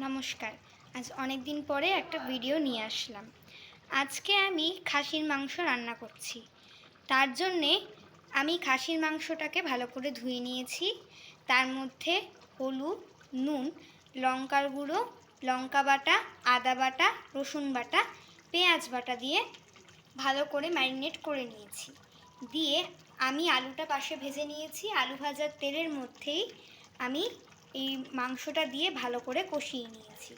নমস্কার। আজ অনেক দিন পরে একটা ভিডিও নিয়ে আসলাম। আজকে আমি খাসির মাংস রান্না করছি। তার জন্যে আমি খাসির মাংসটাকে ভালো করে ধুয়ে নিয়েছি। তার মধ্যে হলুদ, নুন, লঙ্কার গুঁড়ো, লঙ্কা বাটা, আদা বাটা, রসুন বাটা, পেঁয়াজ বাটা দিয়ে ভালো করে ম্যারিনেট করে নিয়েছি। দিয়ে আমি আলুটা পাশে ভেজে নিয়েছি। আলু ভাজার তেলের মধ্যেই আমি এই মাংসটা দিয়ে ভালো করে কষিয়ে নিয়েছি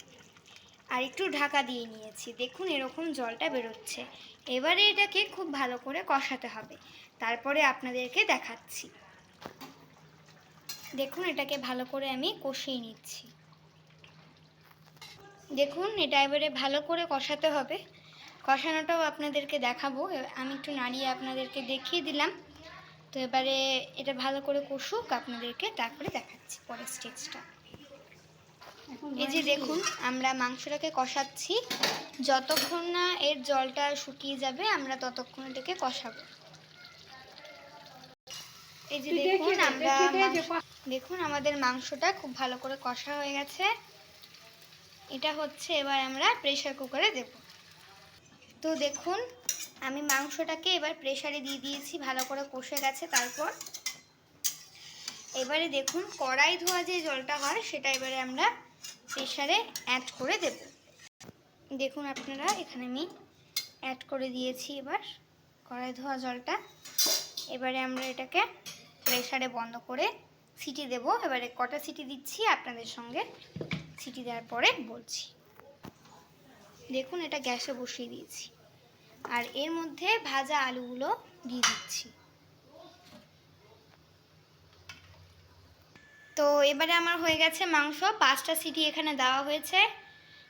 আর একটু ঢাকা দিয়ে নিয়েছি। দেখুন এরকম জলটা বেরোচ্ছে। এবারে এটাকে খুব ভালো করে কষাতে হবে, তারপরে আপনাদেরকে দেখাচ্ছি। দেখুন এটাকে ভালো করে আমি কষিয়ে নিচ্ছি। দেখুন এটা এবারে ভালো করে কষাতে হবে। কষানোটাও আপনাদেরকে দেখাবো। আমি একটু নাড়িয়ে আপনাদেরকে দেখিয়ে দিলাম। তো এবারে এটা ভালো করে কষুক, আপনাদেরকে তারপরে দেখাচ্ছি পরের স্টেজটা। এই যে দেখুন আমরা মাংসটাকে কষাচ্ছি। যতক্ষণ না এর জলটা শুকিয়ে যাবে আমরা ততক্ষণ এটাকে কষাবো। এই যে দেখুন আমাদের মাংসটা খুব ভালো করে কষা হয়ে গেছে। এটা হচ্ছে এবার আমরা প্রেসার কুকারে দেব। তো দেখুন আমি মাংসটাকে এবার প্রেসারে দিয়ে দিয়েছি, ভালো করে কষে গেছে। তারপর এবারে দেখুন কড়াই ধোয়া যে জলটা হয় সেটা এবারে আমরা প্রেসারে অ্যাড করে দেব। দেখুন আপনারা এখানে আমি অ্যাড করে দিয়েছি এবার কড়াই ধোয়া জলটা। এবারে আমরা এটাকে প্রেসারে বন্ধ করে সিটি দেব। এবারে কটা সিটি দিচ্ছি আপনাদের সঙ্গে সিটি দেওয়ার পরে বলছি। দেখুন এটা গ্যাসে বসিয়ে দিয়েছি আর এর মধ্যে ভাজা আলুগুলো দিয়ে দিচ্ছি। তো এবারে আমার হয়ে গেছে মাংস। 5টা সিটি এখানে দেওয়া হয়েছে।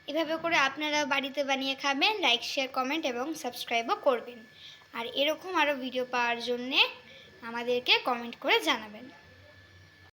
এভাবে করে আপনারা বাড়িতে বানিয়ে খাবেন। লাইক, শেয়ার, কমেন্ট এবং সাবস্ক্রাইবও করবেন। আর এরকম আরও ভিডিও পাওয়ার জন্যে আমাদেরকে কমেন্ট করে জানাবেন।